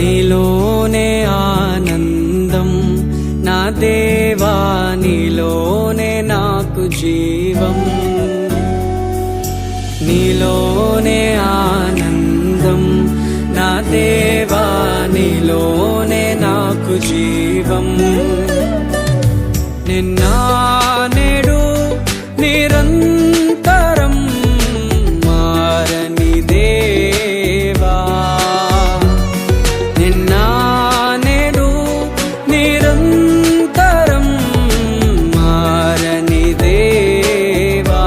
నీలోనే ఆనందం నా దేవా, నీలోనే నాకు జీవం. నీలోనే ఆనందం నా దేవా, నీలోనే నాకు జీవం. నిన్న నేడు నిరంతరం మారని దేవా, నిన్న నేడు నిరంతరం మారని దేవా.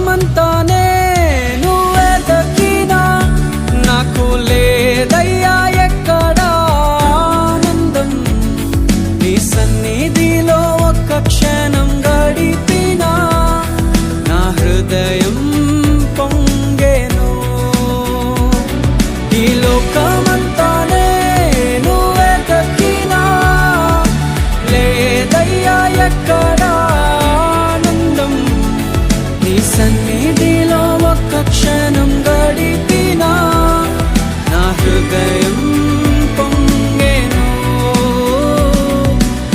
మంతానే నువ్వే దక్కినా నాకు లేదయ్యా ఎక్కడా ఆనందం. నీ సన్నిధిలో ఒక్క క్షణం గడిపినా నా హృదయం పొంగెను. ఈ లోకమంతానే నువ్వే దక్కినా లేదయ్యా ఎక్కడా ఆనందం. నీ సన్నిధిలో ఒక్క క్షణం గడిపినా నా హృదయం పొంగెను,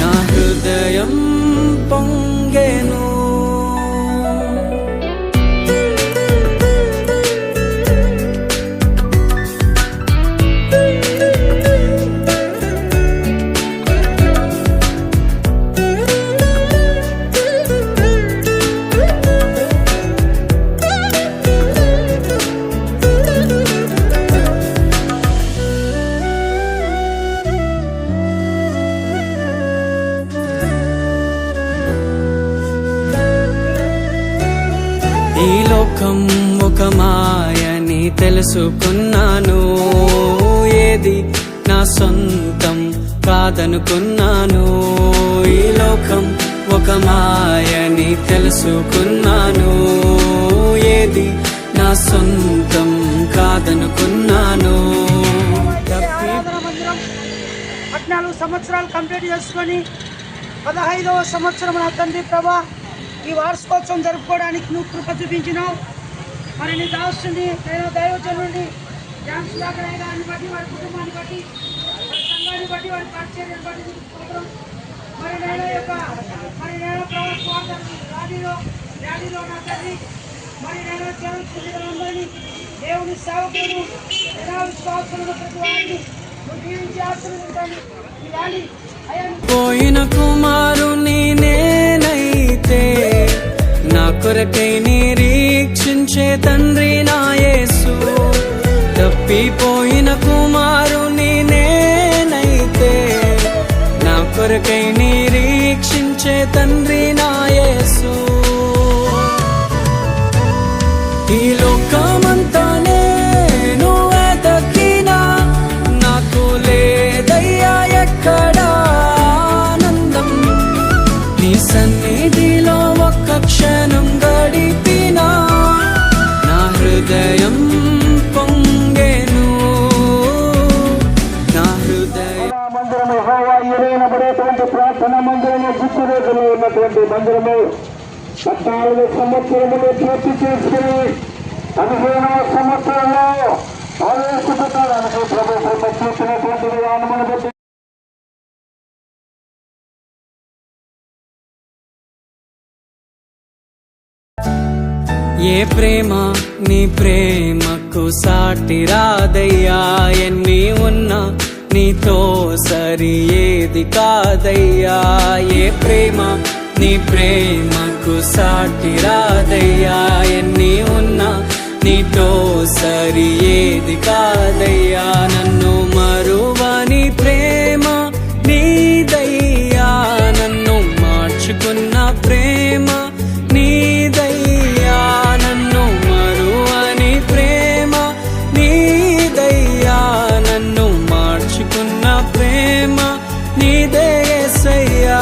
నా హృదయం పొంగెను. ఈ లోకం ఒక మాయని తెలుసుకున్నాను, ఏది నా సొంతం కాదనుకున్నాను. ఈ లోకం ఒక మాయని తెలుసుకున్నాను, ఏది నా సొంతం కాదనుకున్నాను. 14 సంవత్సరాలు కంప్లీట్ చేసుకొని 15వ సంవత్సరం నా తండ్రి ప్రభా ఈ వార్షికోత్సవం జరుపుకోవడానికి నువ్వు కృప చూపించినావు. మరి నీ దాసుని నేను దైవజనుడిని డ్యాన్స్ దాన్ని బట్టి వారి కుటుంబాన్ని బట్టి వారి సంఘాన్ని బట్టి వారి పరిచర్యను బట్టి మరి నేను యొక్క నేను ప్రభావ ర్యాలీలో నా తల్లి మరి నేను అందరినీ దేవుని సేవకులను విశ్వాసులను ప్రతి వారిని నువ్వు దీవించి ఆశీర్వదించండి. ఈ ర్యాలీ పోయిన కుమారుని నేనైతే నా కొరకై నిరీక్షించే తండ్రి నా యేసు. తప్పిపోయిన కుమారుని నేనైతే నా కొరకై నిరీక్షించే తండ్రి నా యేసు. ఈ లోకమంతానే నువ్వే దక్కినా నాకు లేదయ్యా ఎక్కడా ఆనందం. నీ సన్నిధిలో ఒక్క క్షణం గడిపినా నా హృదయం పొంగెను, నా హృదయం. మందిరము యెహోవా ఎరుగబడేటువంటి ప్రార్థన మందిరము గుర్తురేఖలో ఉన్నటువంటి మందిరము 14 సంవత్సరములు పూర్తి చేసుకుని 15వ సంవత్సరంలో ప్రవేశపెట్టడానికి ప్రభుత్వం చూసినటువంటి విధానమును బట్టి ఏ ప్రేమ నీ ప్రేమకు సాటి రాదయ్యా, ఎన్ని ఉన్నా నీతో సరి ఏది కాదయ్యా. ఏ ప్రేమ నీ ప్రేమకు సాటి రాదయ్యా, ఎన్ని ఉన్నా నీతో సరి ఏది కాదయ్యా. నన్ను మరువని ప్రేమ నీదయ్యా, నన్ను మార్చుకున్న ప్రేమ నీదయ్యా. నన్ను మరువని ప్రేమ నీదయ్యా, నన్ను మార్చుకున్న ప్రేమ నీదే యేసయ్యా.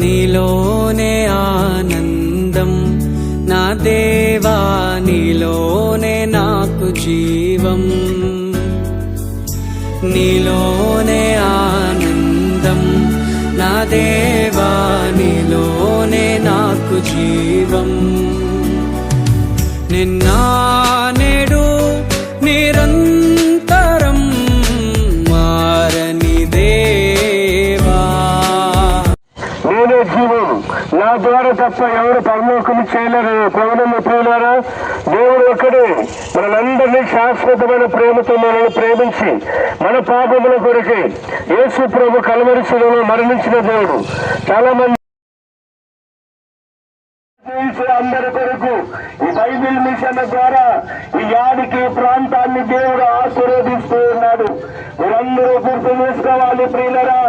నీలోనే ఆనందం నా దేవా, నీలోనే నాకు జీవం. నీలోనే ఆనందం నా దేవా, నాకు జీవం. నిన్న నేడు నిరంతరం మారని దేవా. నేనే జీవం, నా ద్వారా తప్ప ఎవరు పరలోకం చేయలేరు. ప్రభుత్వం ప్రియులారా, దేవుడు ఒక్కడే మనందరినీ శాశ్వతమైన ప్రేమతో మనల్ని ప్రేమించి మన పాపముల కొరకే యేసు ప్రభు కల్వరి శిలువలో మరణించిన దేవుడు. చాలా మంది అందరి కొరకు ఈ బైబిల్ మిషన్ ద్వారా ఈ యాడికి ప్రాంతాన్ని దేవుడు ఆశీర్వదిస్తూ ఉన్నాడు. మీరందరూ గుర్తు చేసుకోవాలి ప్రియులరా.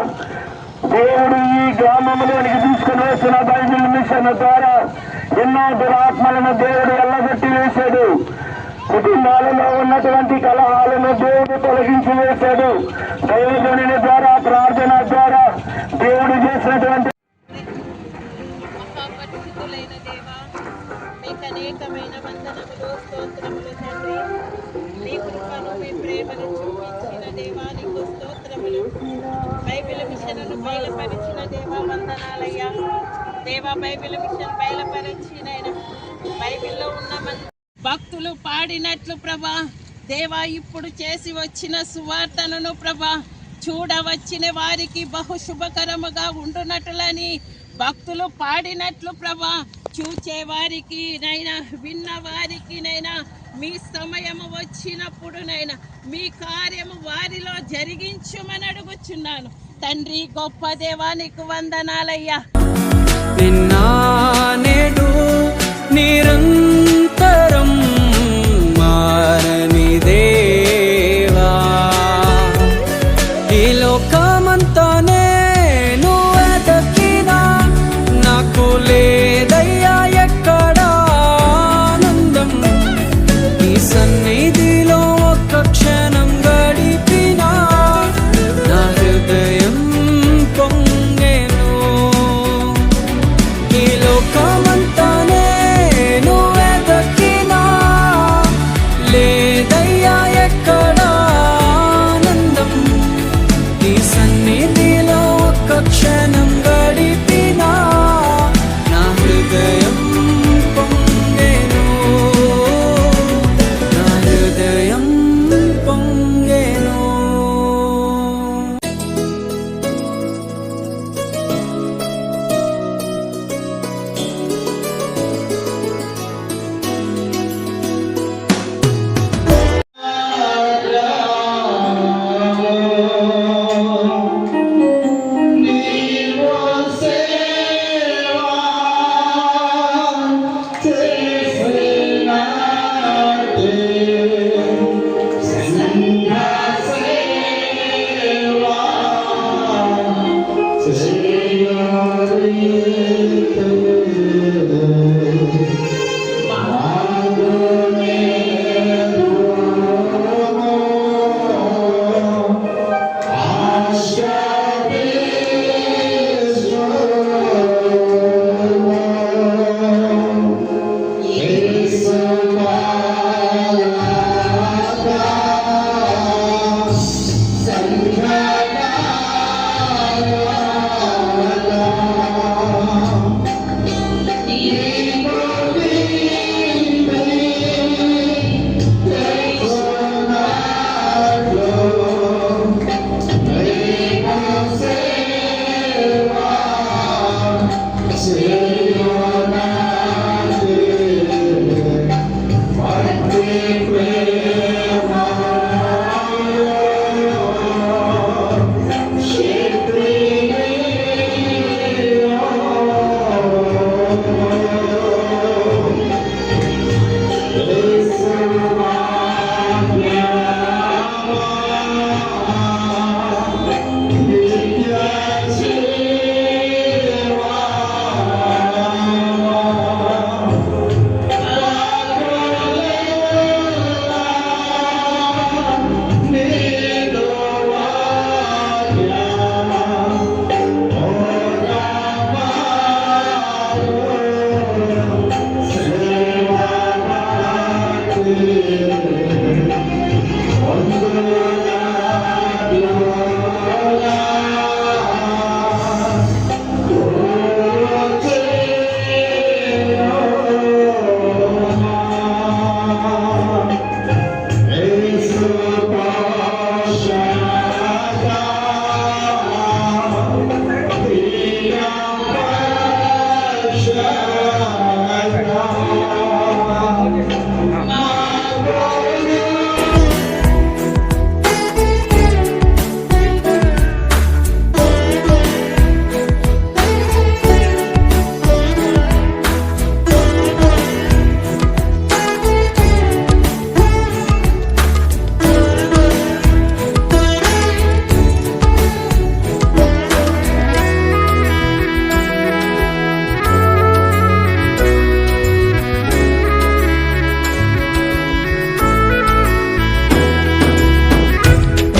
దేవుడు ఈ గ్రామంలోనికి తీసుకుని వచ్చిన బైబిల్ మిషన్ ద్వారా ఎన్నో దురాత్మలను దేవుడు ఎల్లగొట్టి వేశాడు. కుటుంబాలలో ఉన్నటువంటి కలహాలను దేవుడు తొలగించి వేశాడు. దైవజనుని ద్వారా, ప్రార్థన ద్వారా దేవుడు చేసినటువంటి మహాపరిశుద్ధులైన దేవా, మీకు అనేకమైన వందనములు, స్తోత్రములు తండ్రి. మీ కృపను, మీ ప్రేమను చూపించిన దేవా నీకు స్తోత్రములు. బైబిల్ మిషన్ను బయలుపరిచిన దేవా వందనాలయ్యా. దేవా బైబిల్ మిషన్ బయలుపరిచిన బైబిల్లో ఉన్న భక్తులు పాడినట్లు ప్రభా, దేవా ఇప్పుడు చేసి వచ్చిన సువార్తను ప్రభా చూడవచ్చిన వారికి బహు శుభకరముగా ఉండునట్లని భక్తులు పాడినట్లు ప్రభా, చూచే వారికి నైనా, విన్న వారికి నైనా మీ సమయము వచ్చినప్పుడు నైనా మీ కార్యము వారిలో జరిగించుమని అడుగుచున్నాను తండ్రి. గొప్ప దేవా నీకు వందనాలయ్యా. నిన్న నేడు నిరంతరం మారని దేవా. ఈ లోకమంతా నేను వెతకినా నాకు లేదయ్యా ఎక్కడ ఆనందం. నీ సన్నిధిలో ఒక్క క్షణం గడిపినా నా హృదయం పొంగెను. ఈ లోకమంతా నేను వెతకినా లేదయ్యా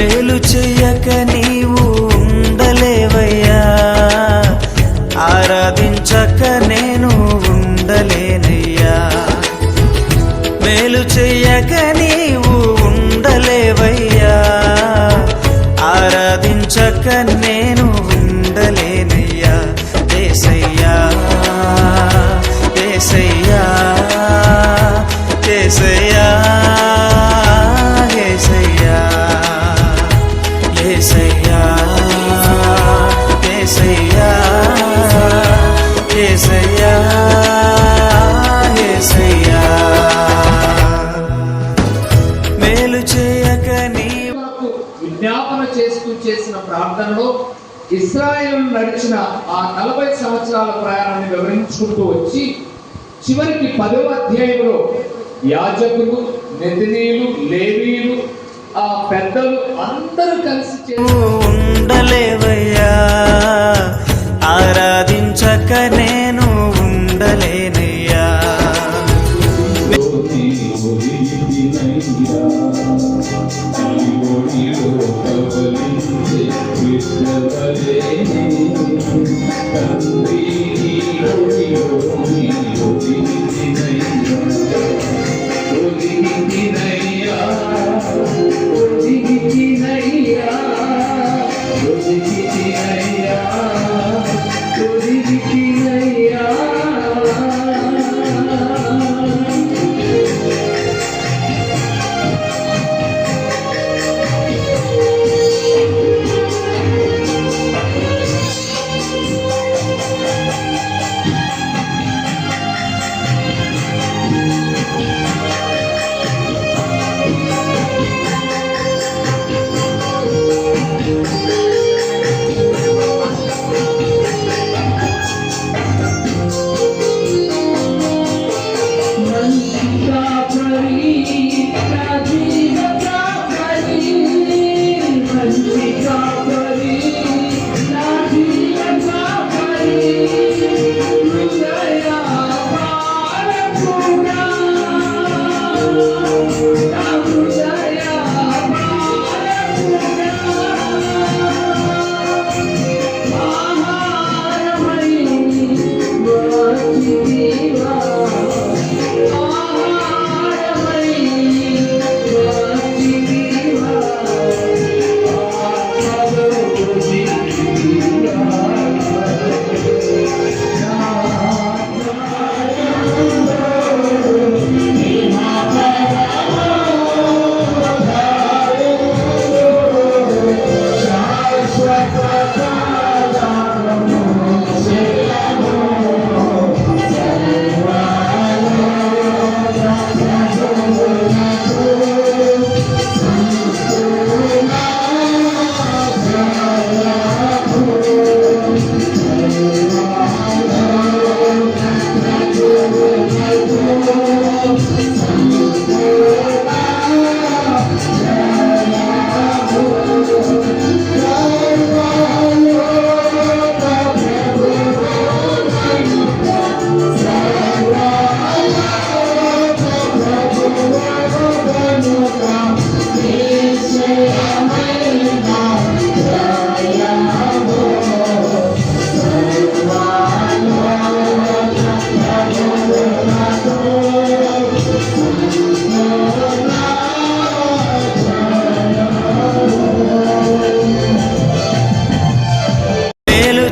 మేలు చెయ్యక నీవు ఉండలేవయ్యా, ఆరాధించక నేను ఉండలేనయ్యా. మేలు చెయ్యక నీవు ఉండలేవయ్యా, ఆరాధించక నేను ఉండలేనయ్యా. యేసయ్యా యేసయ్యా యేసయ్యా యేసయ్యా యేసయ్యా యేసయ్యా యేసయ్యా యేసయ్యా. మేలు చేయక నీవు విజ్ఞాపన చేస్తూ చేసిన ప్రార్థనలో ఇశ్రాయేలు నడిచిన ఆ 40 సంవత్సరాల ప్రయాణాన్ని వివరించుకుంటూ వచ్చి చివరికి 10వ అధ్యాయంలో యాజకులు, నెతనీయులు, లేవీయులు, ఆ పెద్దలు అందరూ కలిసి ఉండలేవయ్యా, ఆరాధించక నేను ఉండలేనయ్యా.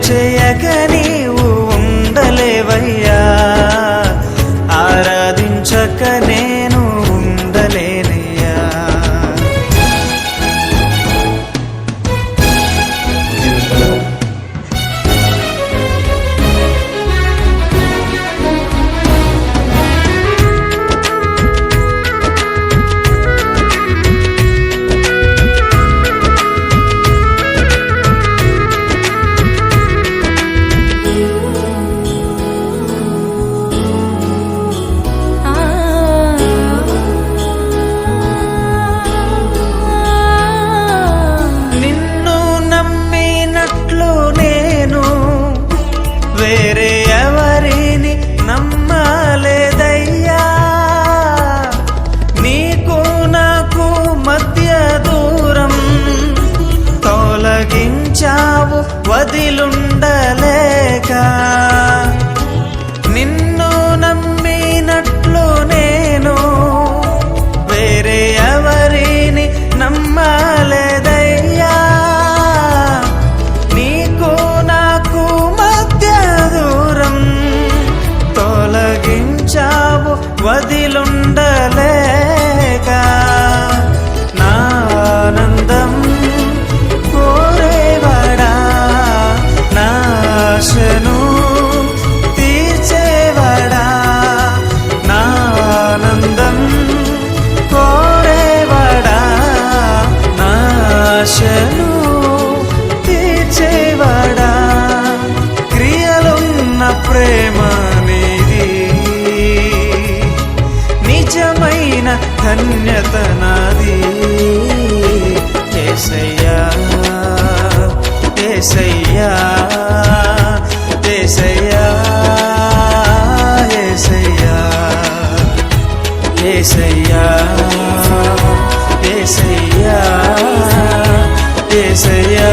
చేయక నీవు ఉండలేవయ్యా, ఆరాధించక నేను ఉండలేనయ్యా. ఆశను తీర్చేవాడా క్రియలున్న ప్రేమ నీది నిజమైన ధన్యత నాది యేసయ్యా యేసయ్యా యేసయ్యా యేసయ్యా యేసయ్యా యేసయ్యా యేసయ్యా